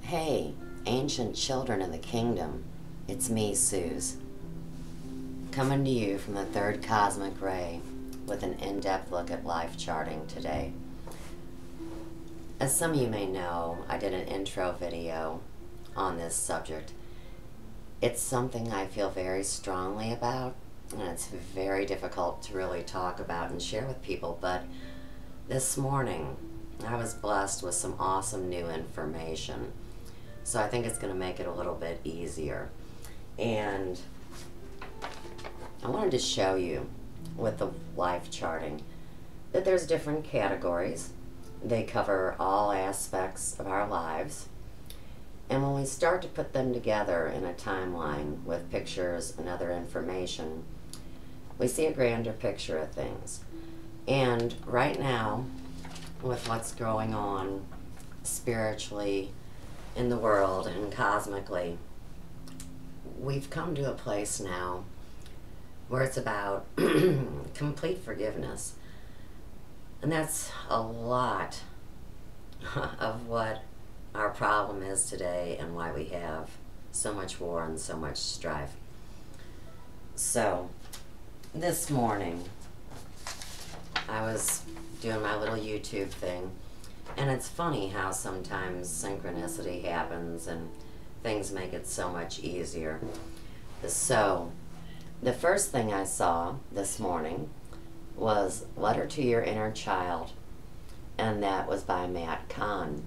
Hey, ancient children of the kingdom, it's me, Suze, coming to you from the third cosmic ray with an in-depth look at life charting today. As some of you may know, I did an intro video on this subject. It's something I feel very strongly about, and it's very difficult to really talk about and share with people, but this morning I was blessed with some awesome new information. So I think it's going to make it a little bit easier. And I wanted to show you with the life charting that there's different categories. They cover all aspects of our lives. And when we start to put them together in a timeline with pictures and other information, we see a grander picture of things. And right now, with what's going on spiritually in the world and cosmically, we've come to a place now where it's about complete forgiveness. And that's a lot of what our problem is today and why we have so much war and so much strife. So, this morning, I was doing my little YouTube thing, and it's funny how sometimes synchronicity happens and things make it so much easier. So, the first thing I saw this morning was Letter to Your Inner Child, and that was by Matt Kahn.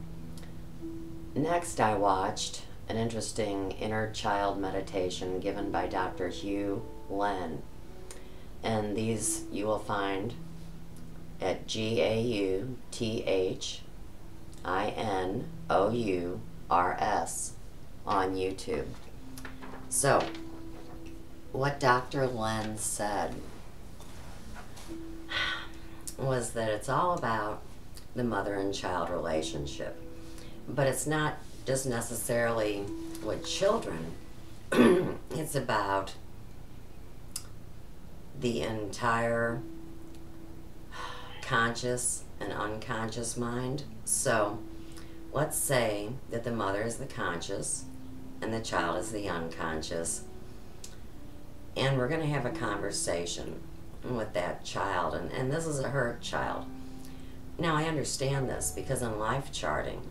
Next, I watched an interesting inner child meditation given by Dr. Hugh Len, and these you will find at GAUTHINOURS on YouTube. So, what Dr. Len said was that it's all about the mother and child relationship. But it's not just necessarily with children. It's about the entire conscious and unconscious mind. So let's say that the mother is the conscious and the child is the unconscious. And we're going to have a conversation with that child. And this is a hurt child. Now, I understand this because in life charting,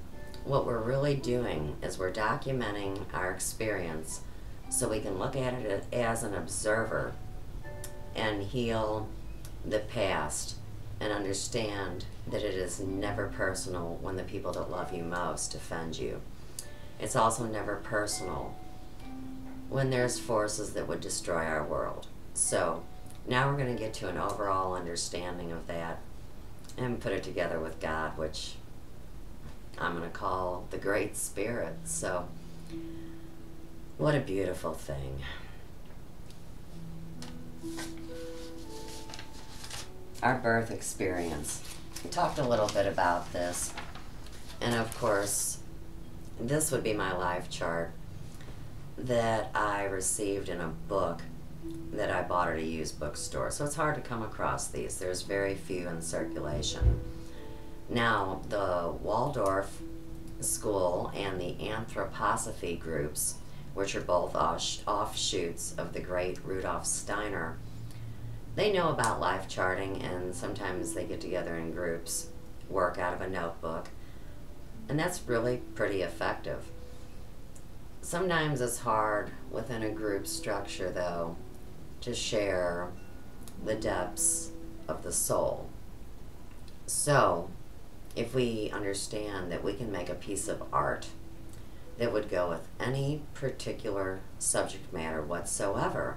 what we're really doing is we're documenting our experience so we can look at it as an observer and heal the past and understand that it is never personal when the people that love you most offend you. It's also never personal when there's forces that would destroy our world. So now we're going to get to an overall understanding of that and put it together with God, which I'm going to call the Great Spirit. So what a beautiful thing. Our birth experience. We talked a little bit about this. And of course, this would be my life chart that I received in a book that I bought at a used bookstore. So it's hard to come across these. There's very few in circulation. Now, the Waldorf School and the Anthroposophy groups, which are both offshoots of the great Rudolf Steiner, they know about life charting, and sometimes they get together in groups, work out of a notebook, and that's really pretty effective. Sometimes it's hard within a group structure, though, to share the depths of the soul. So, if we understand that we can make a piece of art that would go with any particular subject matter whatsoever,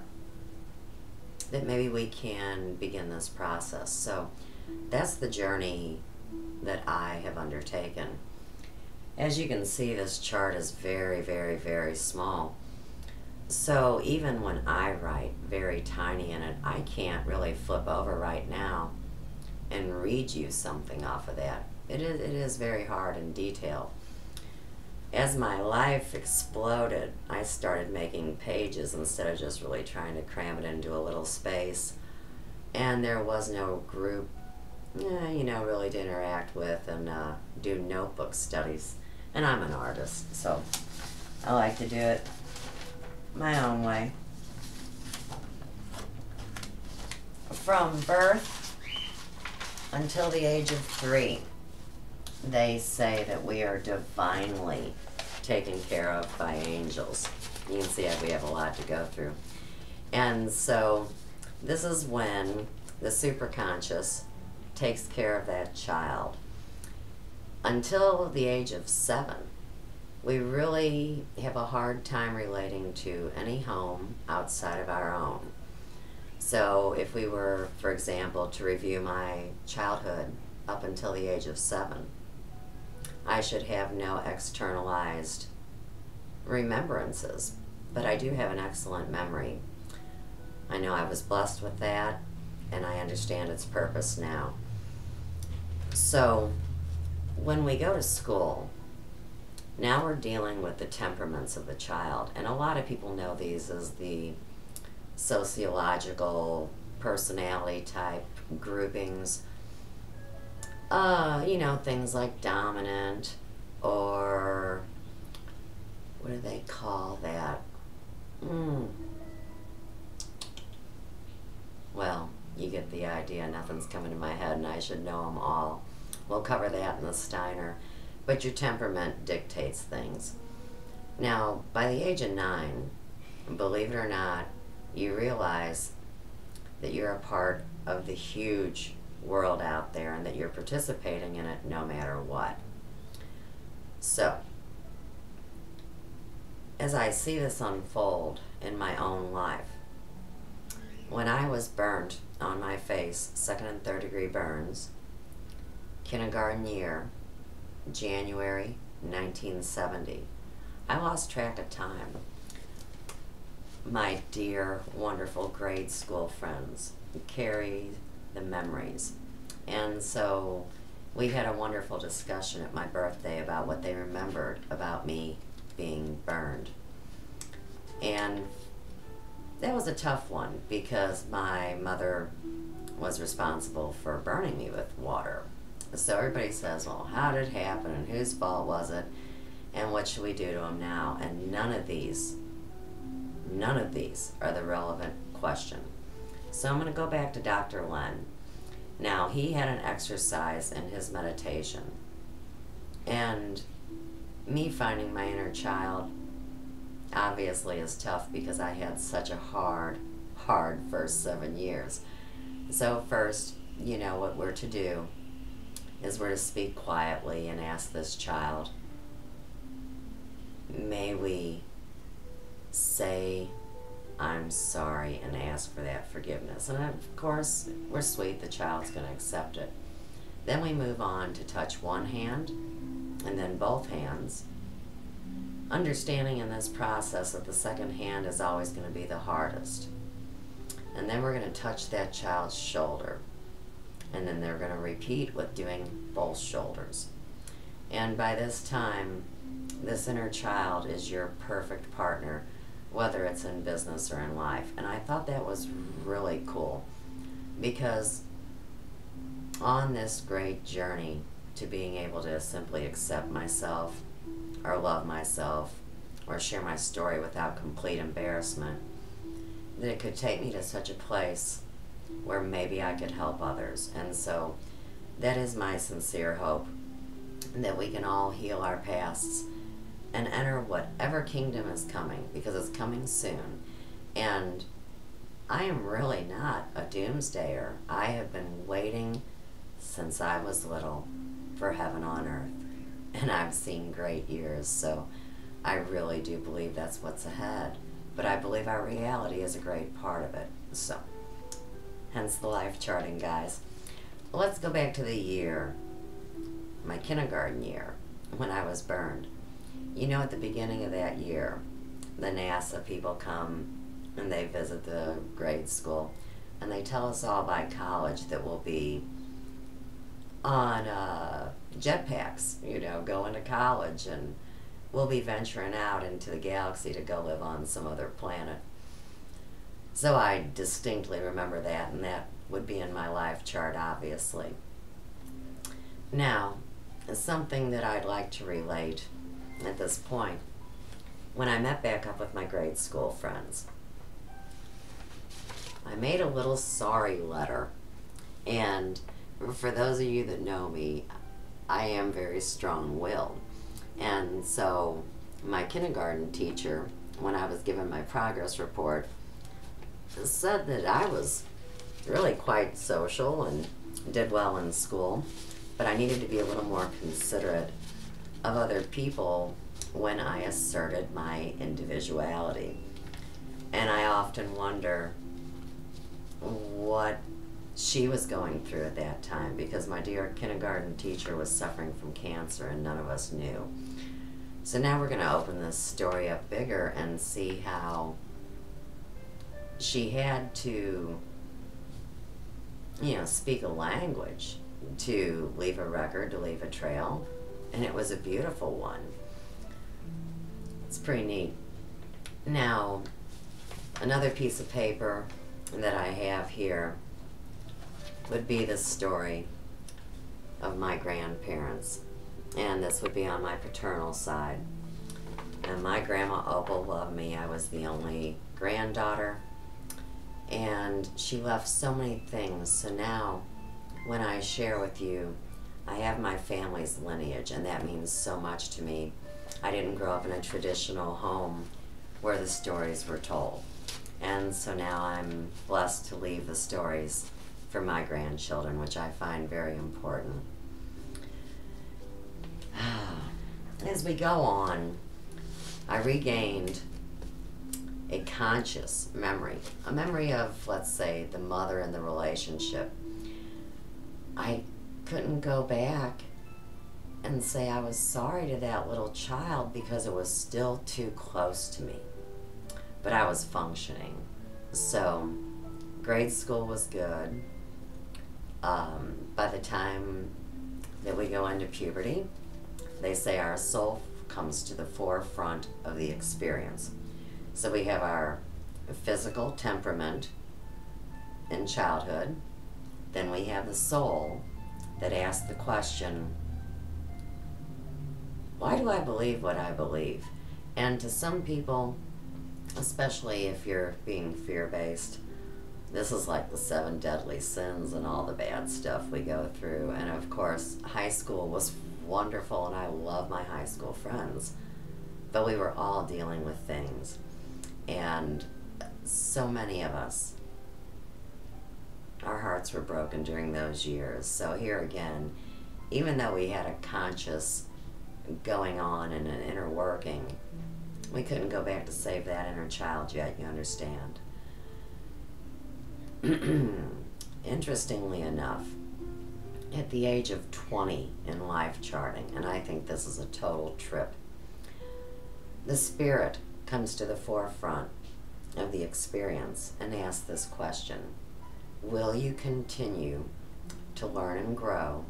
that maybe we can begin this process. So that's the journey that I have undertaken. As you can see, this chart is very, very, very small. So even when I write very tiny in it, I can't really flip over right now and read you something off of that. It is very hard and detailed. As my life exploded, I started making pages instead of just really trying to cram it into a little space. And there was no group, really to interact with and do notebook studies. And I'm an artist, so I like to do it my own way. From birth until the age of 3, they say that we are divinely taken care of by angels. You can see we have a lot to go through. And so this is when the supra-conscious takes care of that child. Until the age of 7, we really have a hard time relating to any home outside of our own. So if we were, for example, to review my childhood up until the age of 7, I should have no externalized remembrances, but I do have an excellent memory. I know I was blessed with that, and I understand its purpose now. So when we go to school, now we're dealing with the temperaments of the child, and a lot of people know these as the sociological personality type groupings. You know, things like dominant, or what do they call that? Well, you get the idea. Nothing's coming to my head, and I should know them all. We'll cover that in the Steiner. But your temperament dictates things. Now, by the age of 9, believe it or not, you realize that you're a part of the huge world out there and that you're participating in it no matter what. So, as I see this unfold in my own life, when I was burnt on my face, 2nd and 3rd degree burns, kindergarten year, January 1970, I lost track of time. My dear, wonderful grade school friends carried the memories. And so we had a wonderful discussion at my birthday about what they remembered about me being burned. And that was a tough one because my mother was responsible for burning me with water. So everybody says, well, how did it happen and whose fault was it and what should we do to him now? And none of these are the relevant question. So I'm going to go back to Dr. Len. Now, he had an exercise in his meditation, and me finding my inner child obviously is tough because I had such a hard first 7 years. So first, you know what we're to do is we're to speak quietly and ask this child, may we say I'm sorry and ask for that forgiveness. And of course, we're sweet, the child's going to accept it. Then we move on to touch one hand and then both hands, understanding in this process that the second hand is always going to be the hardest. And then we're going to touch that child's shoulder. And then they're going to repeat with doing both shoulders. And by this time, this inner child is your perfect partner, whether it's in business or in life. And I thought that was really cool because on this great journey to being able to simply accept myself or love myself or share my story without complete embarrassment, that it could take me to such a place where maybe I could help others. And so that is my sincere hope, that we can all heal our pasts and enter whatever kingdom is coming, because it's coming soon. And I am really not a doomsdayer. I have been waiting since I was little for heaven on earth, and I've seen great years, so I really do believe that's what's ahead. But I believe our reality is a great part of it. So hence the life charting, guys. Let's go back to the year, my kindergarten year, when I was burned. You know, at the beginning of that year, the NASA people come and they visit the grade school, and they tell us all by college that we'll be on jetpacks, you know, going to college, and we'll be venturing out into the galaxy to go live on some other planet. So I distinctly remember that, and that would be in my life chart, obviously. Now, something that I'd like to relate at this point when I met back up with my grade school friends. I made a little sorry letter, and for those of you that know me, I am very strong-willed. And so my kindergarten teacher, when I was given my progress report, said that I was really quite social and did well in school, but I needed to be a little more considerate of other people when I asserted my individuality. And I often wonder what she was going through at that time, because my dear kindergarten teacher was suffering from cancer and none of us knew. So now we're going to open this story up bigger and see how she had to, speak a language to leave a record, to leave a trail, and it was a beautiful one. It's pretty neat. Now, another piece of paper that I have here would be the story of my grandparents, and this would be on my paternal side. And my grandma Opal loved me. I was the only granddaughter, and she left so many things. So now when I share with you, I have my family's lineage, and that means so much to me. I didn't grow up in a traditional home where the stories were told, and so now I'm blessed to leave the stories for my grandchildren, which I find very important. As we go on, I regained a conscious memory, a memory of, let's say, the mother and the relationship. I couldn't go back and say I was sorry to that little child because it was still too close to me, but I was functioning. So grade school was good. By the time that we go into puberty, they say our soul comes to the forefront of the experience. So we have our physical temperament in childhood, then we have the soul that asks the question, why do I believe what I believe? And to some people, especially if you're being fear-based, this is like the 7 deadly sins and all the bad stuff we go through. And of course, high school was wonderful, and I love my high school friends, but we were all dealing with things. And so many of us, our hearts were broken during those years. So here again, even though we had a conscious going on and an inner working, we couldn't go back to save that inner child yet, you understand. Interestingly enough, at the age of 20 in LifeCharting, and I think this is a total trip, the spirit comes to the forefront of the experience and asks this question: will you continue to learn and grow,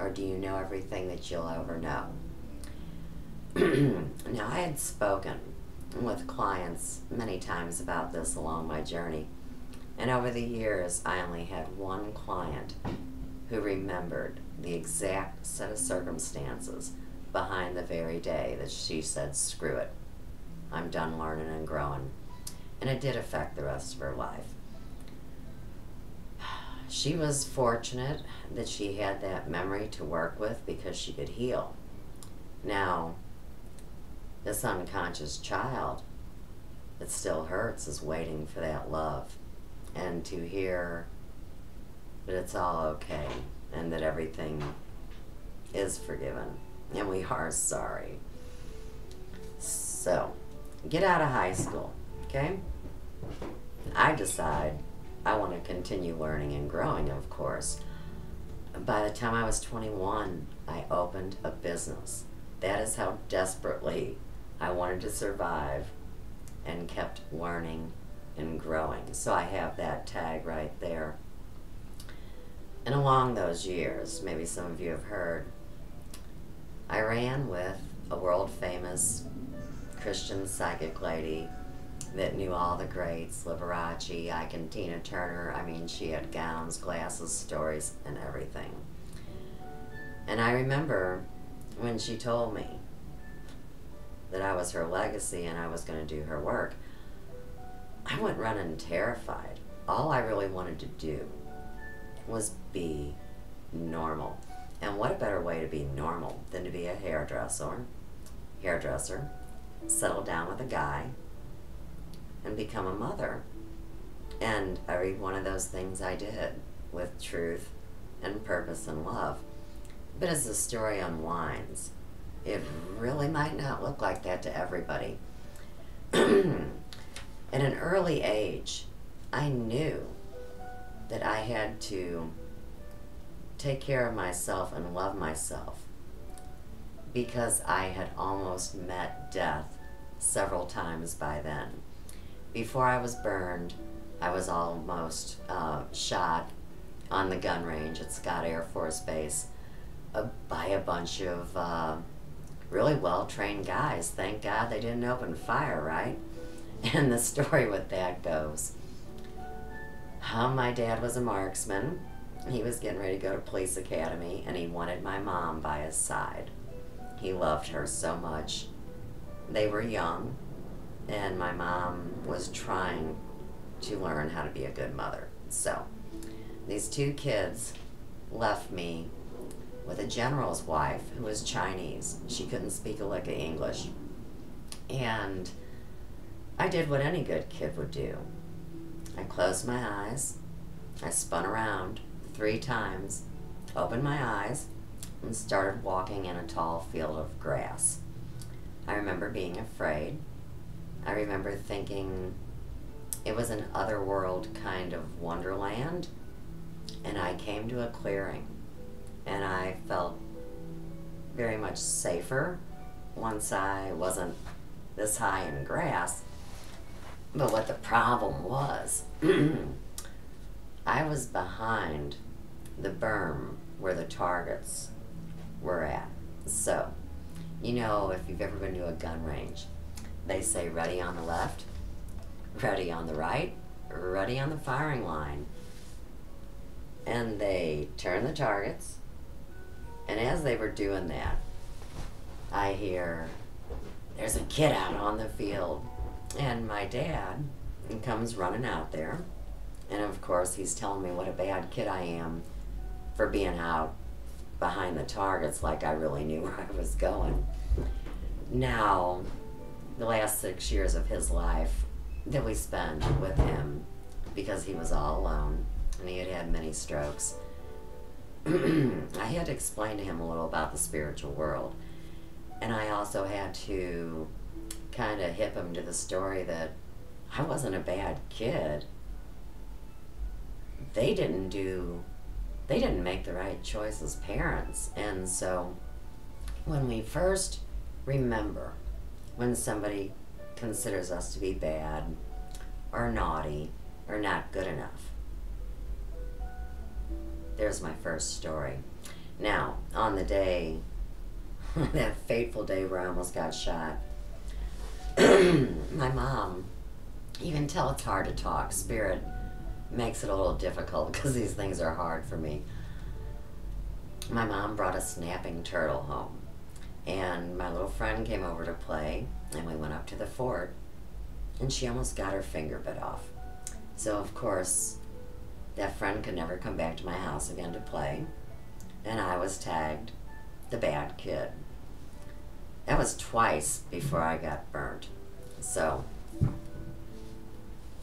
or do you know everything that you'll ever know? Now, I had spoken with clients many times about this along my journey, and over the years I only had one client who remembered the exact set of circumstances behind the very day that she said, screw it, I'm done learning and growing. And it did affect the rest of her life. She was fortunate that she had that memory to work with because she could heal. Now, this unconscious child that still hurts is waiting for that love, and to hear that it's all okay and that everything is forgiven and we are sorry. So, get out of high school, okay? I decide I want to continue learning and growing, of course. By the time I was 21, I opened a business. That is how desperately I wanted to survive and kept learning and growing. So I have that tag right there. And along those years, maybe some of you have heard, I ran with a world-famous Christian psychic lady that knew all the greats, Liberace, Ike and Tina Turner. I mean, she had gowns, glasses, stories, and everything. And I remember when she told me I was her legacy and I was going to do her work, I went running terrified. All I really wanted to do was be normal. And what a better way to be normal than to be a hairdresser, settle down with a guy, and become a mother. And every one of those things I did with truth and purpose and love. But as the story unwinds, it really might not look like that to everybody. At an early age, I knew that I had to take care of myself and love myself, because I had almost met death several times by then. Before I was burned, I was almost shot on the gun range at Scott Air Force Base by a bunch of really well-trained guys. Thank God they didn't open fire, right? And the story with that goes, my dad was a marksman. He was getting ready to go to police academy, and he wanted my mom by his side. He loved her so much. They were young, and my mom was trying to learn how to be a good mother. So these two kids left me with a general's wife who was Chinese. She couldn't speak a lick of English. And I did what any good kid would do. I closed my eyes, I spun around 3 times, opened my eyes, and started walking in a tall field of grass. I remember being afraid. I remember thinking it was an otherworld kind of wonderland, and I came to a clearing, and I felt very much safer once I wasn't this high in grass. But what the problem was, I was behind the berm where the targets were at. So, you know, if you've ever been to a gun range, they say ready on the left, ready on the right, ready on the firing line. And they turn the targets, and as they were doing that, I hear, there's a kid out on the field. And my dad comes running out there, and of course he's telling me what a bad kid I am for being out behind the targets like I really knew where I was going. Now, the last 6 years of his life that we spent with him, because he was all alone and he had had many strokes, I had to explain to him a little about the spiritual world. And I also had to kind of hip him to the story that I wasn't a bad kid. They didn't make the right choice as parents. And so when we first remember when somebody considers us to be bad or naughty or not good enough, there's my first story. Now, on the day, that fateful day where I almost got shot, my mom, you can tell it's hard to talk. Spirit makes it a little difficult because these things are hard for me. My mom brought a snapping turtle home, and my little friend came over to play, and we went up to the fort, and she almost got her finger bit off. So of course that friend could never come back to my house again to play, and I was tagged the bad kid. That was twice before I got burnt. So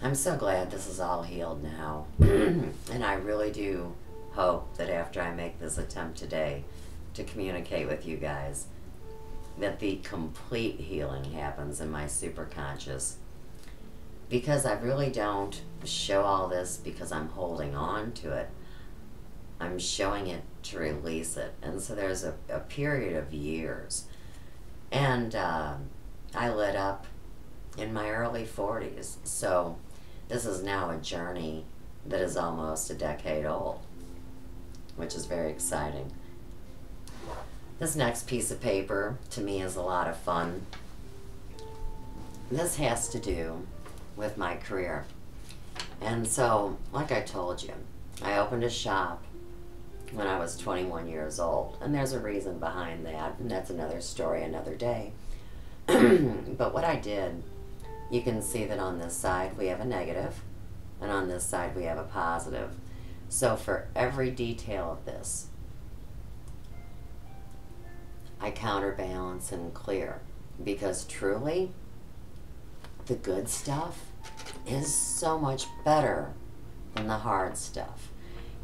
I'm so glad this is all healed now. And I really do hope that after I make this attempt today to communicate with you guys, that the complete healing happens in my super-conscious. Because I really don't show all this because I'm holding on to it. I'm showing it to release it. And so there's a period of years. And I lit up in my early 40s. So this is now a journey that is almost a decade old, which is very exciting. This next piece of paper to me is a lot of fun. This has to do with my career. And so, like I told you, I opened a shop when I was 21 years old, and there's a reason behind that, and that's another story another day. But what I did, you can see that on this side we have a negative, and on this side we have a positive. So for every detail of this, I counterbalance and clear, because truly, the good stuff is so much better than the hard stuff.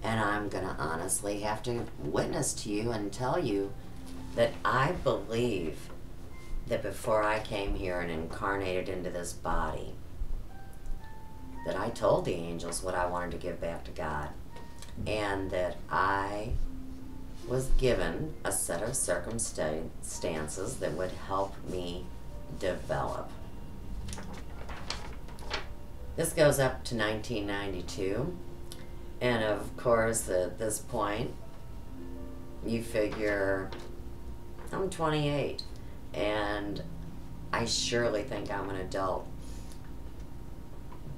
And I'm going to honestly have to witness to you and tell you that I believe that before I came here and incarnated into this body, that I told the angels what I wanted to give back to God, and that I was given a set of circumstances that would help me develop. This goes up to 1992, and of course at this point you figure I'm 28 and I surely think I'm an adult.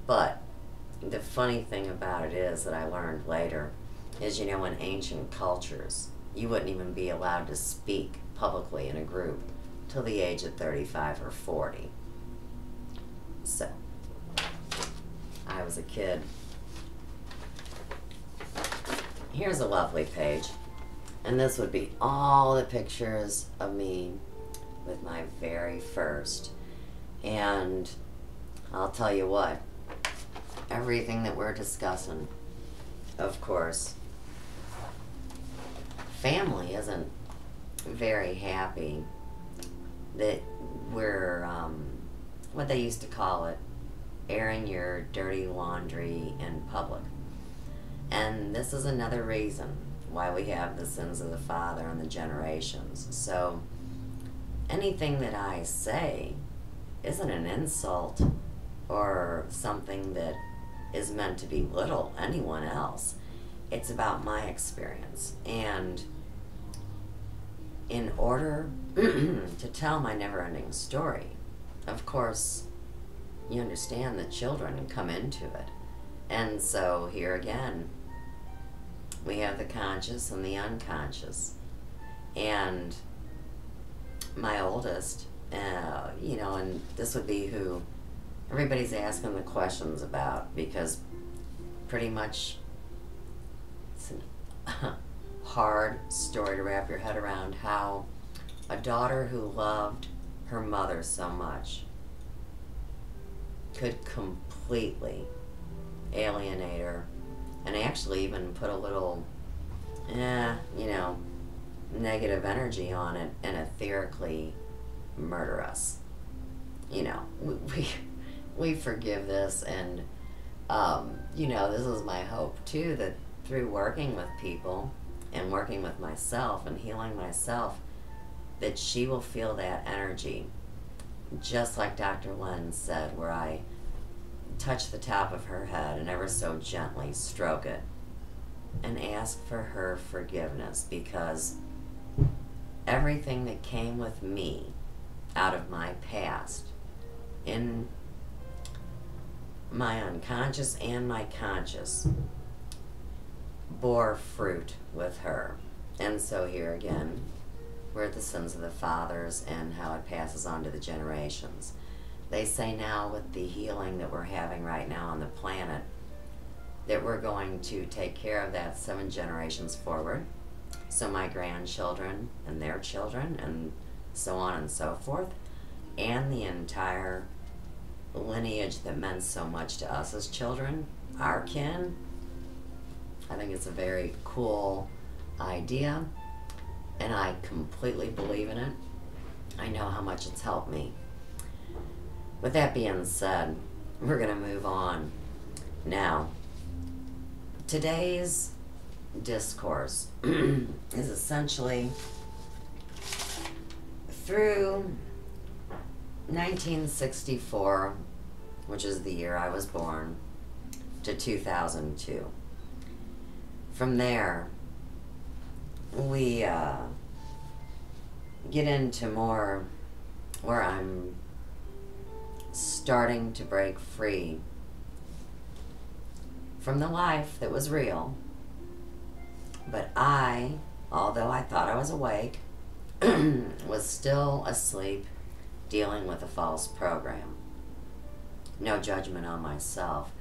But the funny thing about it is that I learned later is, you know, in ancient cultures you wouldn't even be allowed to speak publicly in a group till the age of 35 or 40. So I was a kid. Here's a lovely page, and this would be all the pictures of me with my very first. And I'll tell you what, everything that we're discussing, of course, family isn't very happy that we're, what they used to call it, airing your dirty laundry in public. And this is another reason why we have the sins of the father and the generations. So anything that I say isn't an insult or something that is meant to belittle anyone else. It's about my experience. And in order to tell my never-ending story, of course, you understand that children come into it. And so here again, we have the conscious and the unconscious. And my oldest, you know, and this would be who everybody's asking the questions about, because pretty much it's a hard story to wrap your head around, how a daughter who loved her mother so much could completely alienate her and actually even put a little, you know, negative energy on it and etherically murder us. You know, we forgive this, and you know, this is my hope too, that through working with people and working with myself and healing myself, that she will feel that energy, just like Dr. Len said, where I touch the top of her head and ever so gently stroke it and ask for her forgiveness, because everything that came with me out of my past, in my unconscious and my conscious, bore fruit with her. And so here again, we're at the sins of the fathers and how it passes on to the generations. They say now, with the healing that we're having right now on the planet, that we're going to take care of that 7 generations forward. So my grandchildren and their children and so on and so forth, and the entire lineage that meant so much to us as children, our kin. I think it's a very cool idea, and I completely believe in it. I know how much it's helped me. With that being said, we're going to move on. Now, today's discourse is essentially through 1964, which is the year I was born, to 2002. From there, we get into more where I'm starting to break free from the life that was real. But I, although I thought I was awake, was still asleep dealing with a false program. No judgment on myself.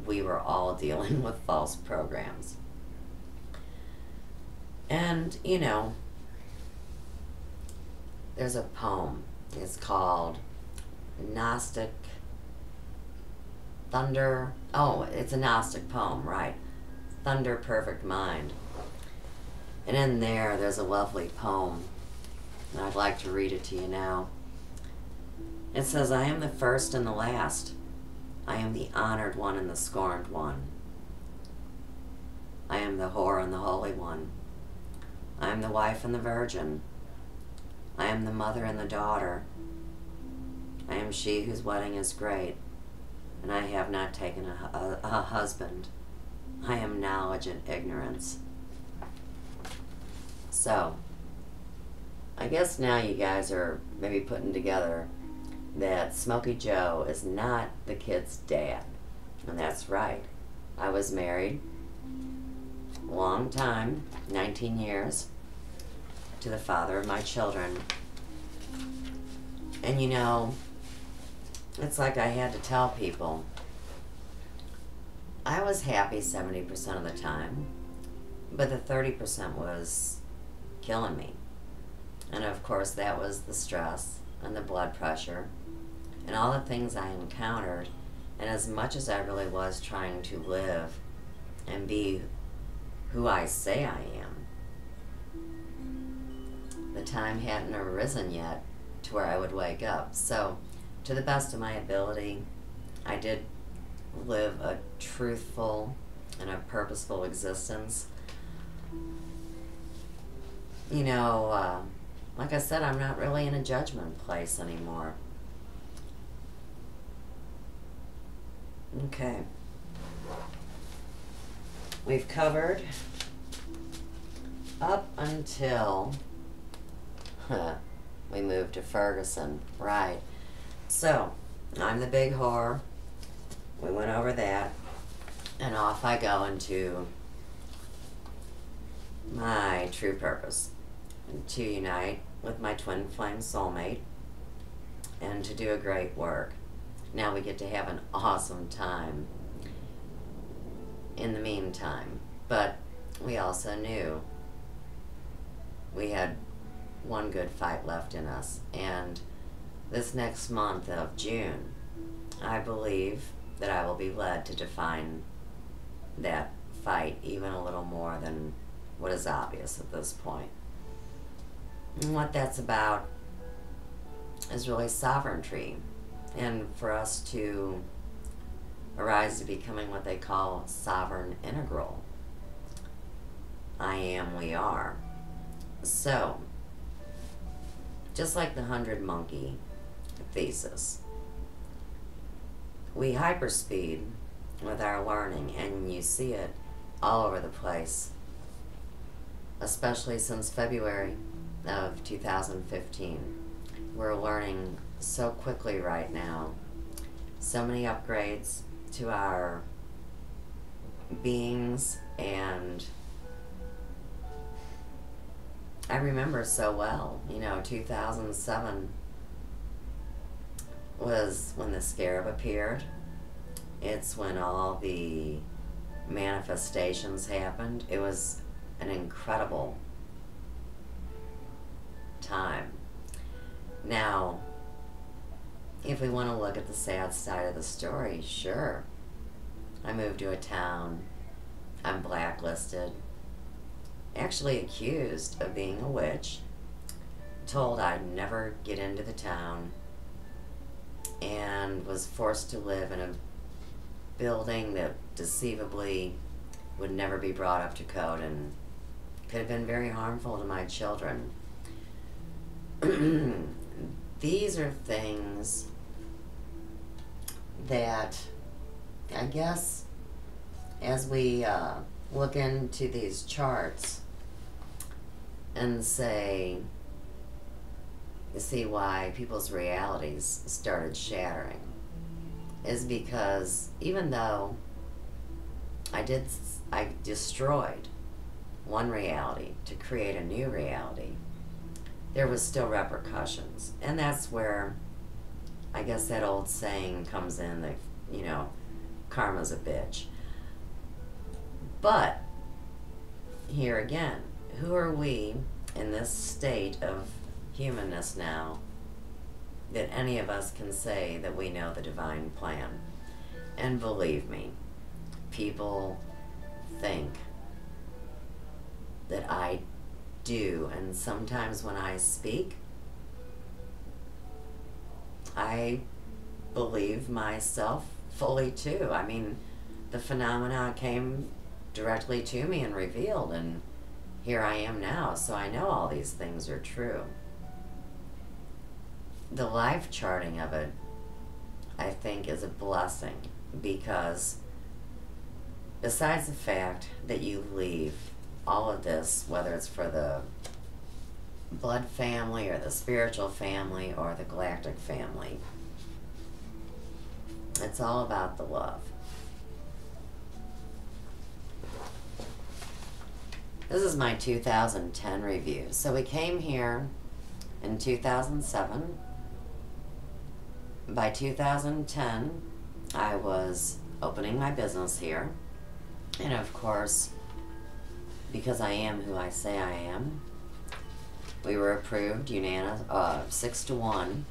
We were all dealing with false programs. And, you know, there's a poem. It's called Gnostic Thunder. Oh, it's a Gnostic poem, right. Thunder Perfect Mind. And in there's a lovely poem, and I'd like to read it to you now. It says, I am the first and the last. I am the honored one and the scorned one. I am the whore and the holy one. I am the wife and the virgin. I am the mother and the daughter. I am she whose wedding is great, and I have not taken a husband. I am knowledge and ignorance. So, I guess now you guys are maybe putting together that Smokey Joe is not the kid's dad. And that's right. I was married a long time, 19 years, to the father of my children. And you know, it's like I had to tell people, I was happy 70% of the time, but the 30% was killing me. And of course that was the stress and the blood pressure and all the things I encountered. And as much as I really was trying to live and be who I say I am, the time hadn't arisen yet to where I would wake up. So, to the best of my ability, I did live a truthful and a purposeful existence. You know, like I said, I'm not really in a judgment place anymore. Okay. We've covered up until we moved to Ferguson, right. So, I'm the big whore. We went over that, and off I go into my true purpose, to unite with my twin flame soulmate and to do a great work. Now we get to have an awesome time in the meantime, but we also knew we had one good fight left in us. And this next month of June, I believe that I will be led to define that fight even a little more than what is obvious at this point. And what that's about is really sovereignty, and for us to arise to becoming what they call sovereign integral. I am, we are. So, just like the 100 monkey thesis, we hyperspeed with our learning, and you see it all over the place, especially since February of 2015. We're learning so quickly right now, so many upgrades to our beings, and I remember so well, you know, 2007 was when the scarab appeared. It's when all the manifestations happened. It was an incredible time. Now, if we want to look at the sad side of the story, sure. I moved to a town. I'm blacklisted. Actually accused of being a witch. Told I'd never get into the town. And was forced to live in a building that deceivably would never be brought up to code and could have been very harmful to my children. These are things that I guess as we look into these charts and say, you see why people's realities started shattering, is because even though I destroyed one reality to create a new reality, there was still repercussions. And that's where I guess that old saying comes in that, you know, karma's a bitch. But, here again, who are we in this state of humanness now that any of us can say that we know the divine plan? And believe me, people think that I do, and sometimes when I speak, I believe myself fully too. I mean, the phenomena came directly to me and revealed, and here I am now, so I know all these things are true. The life charting of it, I think, is a blessing, because besides the fact that you leave all of this, whether it's for the blood family or the spiritual family or the galactic family, it's all about the love. This is my 2010 review. So we came here in 2007. By 2010, I was opening my business here. And of course, because I am who I say I am, we were approved unanimous, 6-1.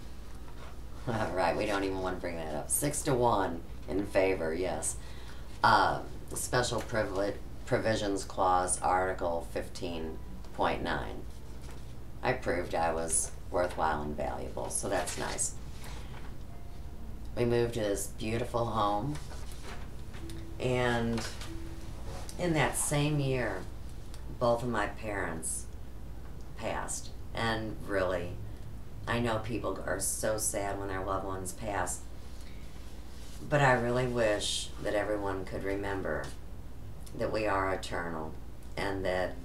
Right, we don't even want to bring that up. 6-1 in favor, yes. Special Provisions Clause, Article 15.9. I proved I was worthwhile and valuable, so that's nice. We moved to this beautiful home, and in that same year, both of my parents passed. And really, I know people are so sad when their loved ones pass, but I really wish that everyone could remember that we are eternal, and that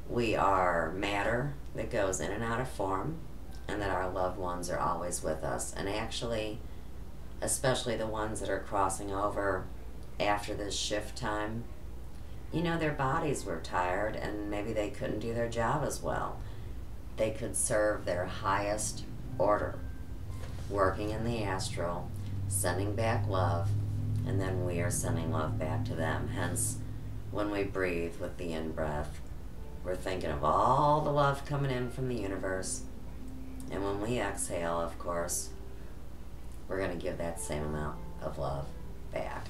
we are matter that goes in and out of form, and that our loved ones are always with us. And actually, especially the ones that are crossing over after this shift time, you know, their bodies were tired and maybe they couldn't do their job as well. They could serve their highest order, working in the astral, sending back love, and then we are sending love back to them. Hence, when we breathe with the in-breath, we're thinking of all the love coming in from the universe. And when we exhale, of course, we're going to give that same amount of love back.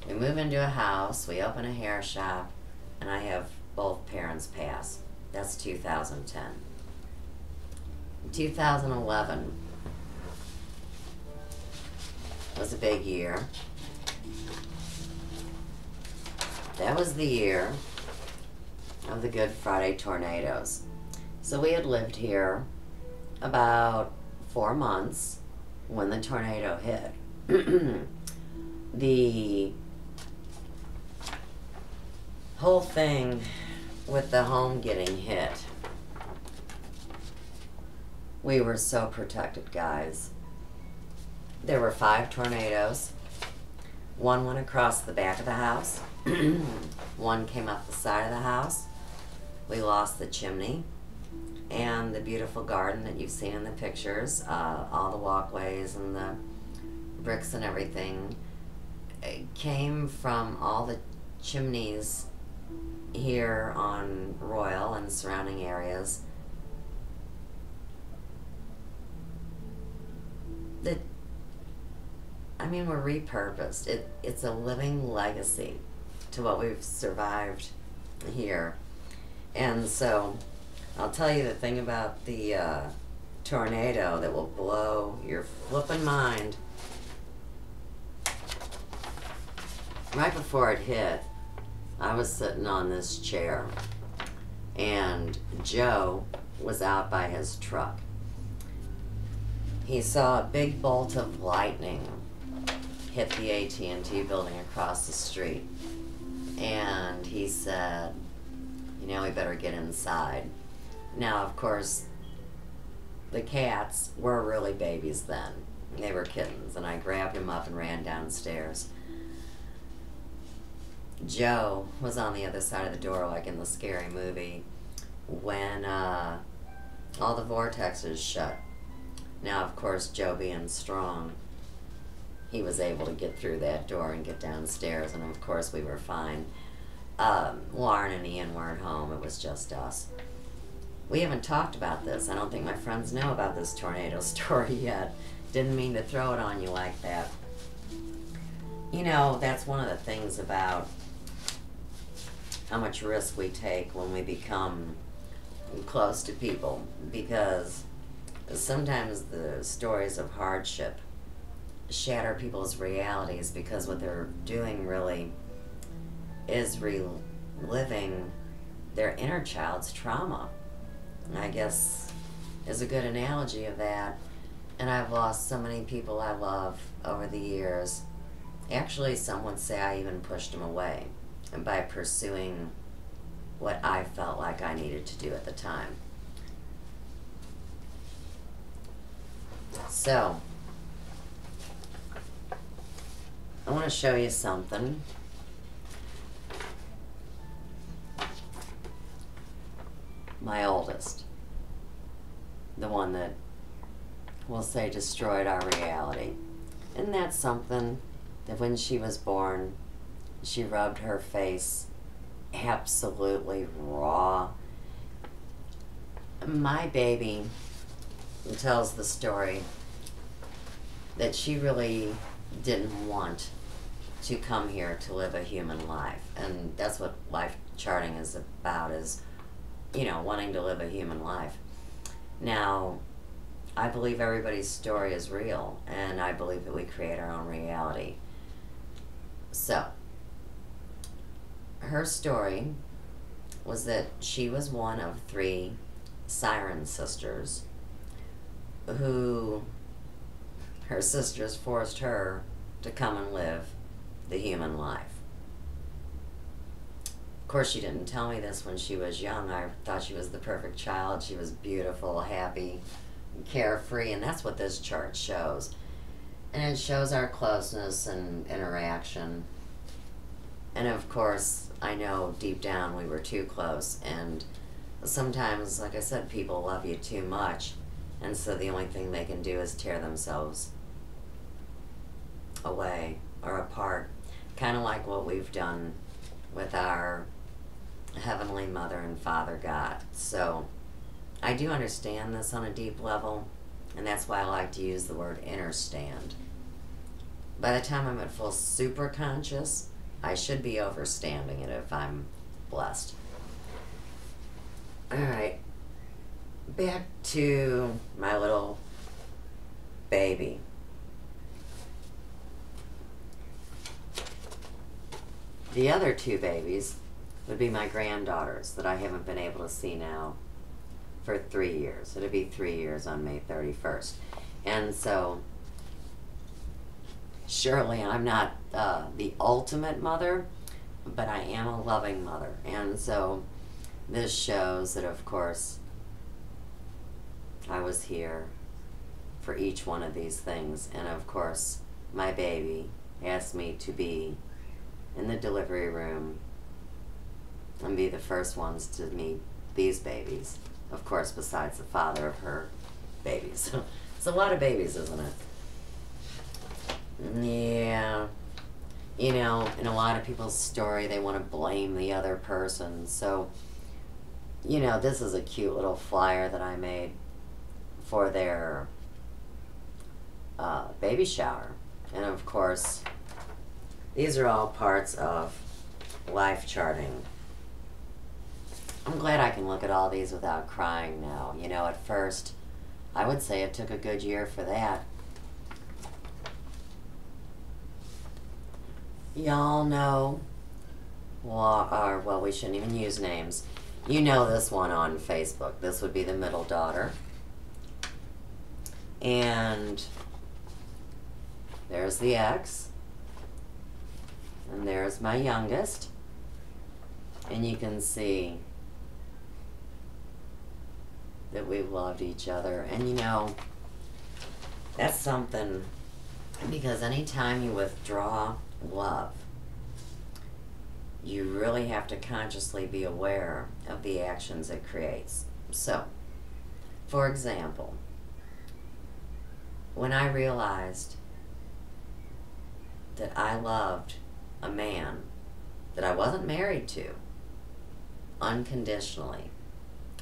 We move into a house, we open a hair shop, and I have both parents pass. That's 2010. 2011 was a big year. That was the year of the Good Friday tornadoes. So we had lived here about 4 months when the tornado hit. The whole thing with the home getting hit, we were so protected, guys. There were 5 tornadoes. One went across the back of the house. One came up the side of the house. We lost the chimney and the beautiful garden that you've seen in the pictures, all the walkways and the bricks and everything. It came from all the chimneys here on Royal and surrounding areas that, I mean, were repurposed. It's a living legacy to what we've survived here. And so I'll tell you the thing about the tornado that will blow your flippin' mind. Right before it hit, I was sitting on this chair, and Joe was out by his truck. He saw a big bolt of lightning hit the AT&T building across the street, and he said, you know, we better get inside. Now, of course, the cats were really babies then. They were kittens, and I grabbed him up and ran downstairs. Joe was on the other side of the door, like in the scary movie, when all all the vortexes shut. Now, of course, Joe being strong, he was able to get through that door and get downstairs, and of course we were fine. Lauren and Ian weren't home. It was just us. We haven't talked about this. I don't think my friends know about this tornado story yet. Didn't mean to throw it on you like that. You know, that's one of the things about how much risk we take when we become close to people, because sometimes the stories of hardship shatter people's realities, because what they're doing really is reliving their inner child's trauma, I guess, is a good analogy of that. And I've lost so many people I love over the years. Actually, some would say I even pushed them away by pursuing what I felt like I needed to do at the time. So, I want to show you something. My oldest, the one that we'll say destroyed our reality. And that's something that when she was born, she rubbed her face absolutely raw. My baby tells the story that she really didn't want to come here to live a human life. And that's what life charting is about, is, you know, wanting to live a human life. Now, I believe everybody's story is real, and I believe that we create our own reality. So, her story was that she was one of 3 siren sisters who her sisters forced her to come and live the human life. Of course, she didn't tell me this when she was young. I thought she was the perfect child. She was beautiful, happy, carefree, and that's what this chart shows. And it shows our closeness and interaction. And of course, I know deep down we were too close, and sometimes, like I said, people love you too much, and so the only thing they can do is tear themselves away or apart. Kind of like what we've done with our Heavenly Mother and Father God. So I do understand this on a deep level, and that's why I like to use the word understand. By the time I'm at full supra-conscious, I should be overstanding it if I'm blessed. Alright, back to my little baby. The other 2 babies would be my granddaughters that I haven't been able to see now for 3 years. It'll be 3 years on May 31st. And so, surely I'm not the ultimate mother, but I am a loving mother. And so, this shows that, of course, I was here for each one of these things. And of course, my baby asked me to be in the delivery room and be the first ones to meet these babies. Of course, besides the father of her babies. It's a lot of babies, isn't it? Yeah. You know, in a lot of people's story, they want to blame the other person. So, you know, this is a cute little flyer that I made for their baby shower. And of course, these are all parts of life charting. I'm glad I can look at all these without crying now. You know, at first, I would say it took a good year for that. Y'all know, well, we shouldn't even use names. You know this one on Facebook. This would be the middle daughter. And there's the ex. And there's my youngest. And you can see that we've loved each other. And you know, that's something, because anytime you withdraw love, you really have to consciously be aware of the actions it creates. So, For example, when I realized that I loved a man that I wasn't married to unconditionally,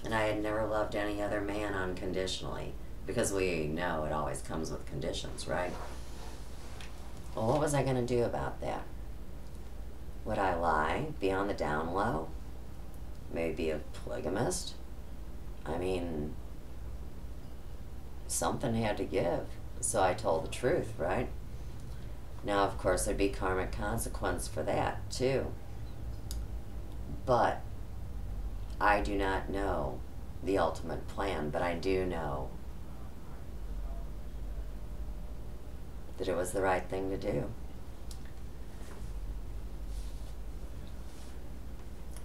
and I had never loved any other man unconditionally, because we know it always comes with conditions, right? Well, what was I going to do about that? Would I lie, be on the down low, maybe be a polygamist? I mean, something had to give, so I told the truth, right? Now, of course, there'd be karmic consequence for that, too. But I do not know the ultimate plan, but I do know that it was the right thing to do.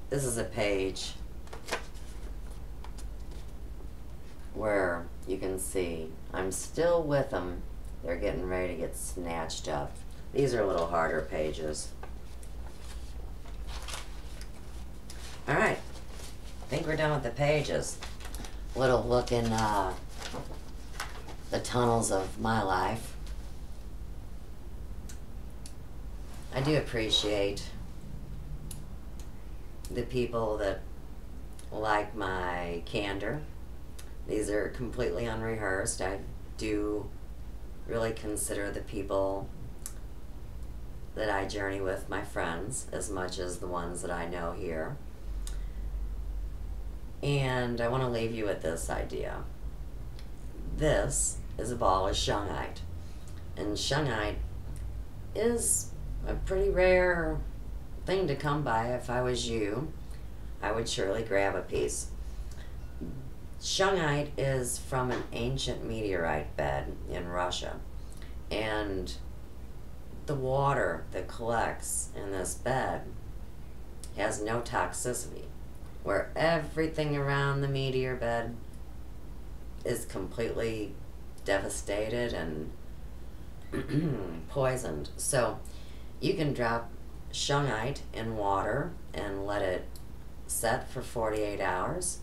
This is a page where you can see I'm still with them. They're getting ready to get snatched up. These are a little harder pages. All right, I think we're done with the pages. A little look in the tunnels of my life. I do appreciate the people that like my candor. These are completely unrehearsed. I do really consider the people that I journey with my friends as much as the ones that I know here. And I want to leave you with this idea. This is a ball of shungite. And shungite is a pretty rare thing to come by. If I was you, I would surely grab a piece. Shungite is from an ancient meteorite bed in Russia, and the water that collects in this bed has no toxicity, where everything around the meteor bed is completely devastated and poisoned. So you can drop shungite in water and let it set for 48 hours,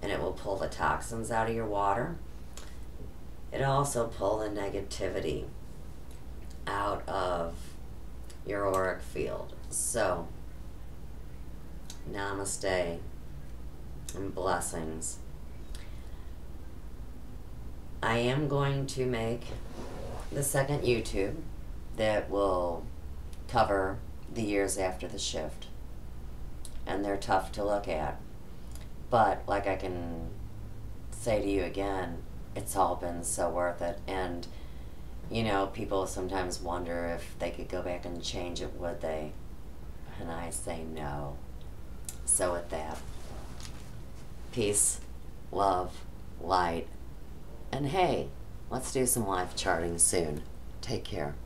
and it will pull the toxins out of your water. It'll also pull the negativity out of your auric field. So, namaste and blessings. I am going to make the second YouTube that will cover the years after the shift. And they're tough to look at. But, like I can say to you again, it's all been so worth it. And, you know, people sometimes wonder if they could go back and change it, would they? And I say no. So with that, peace, love, light, and hey, let's do some life charting soon. Take care.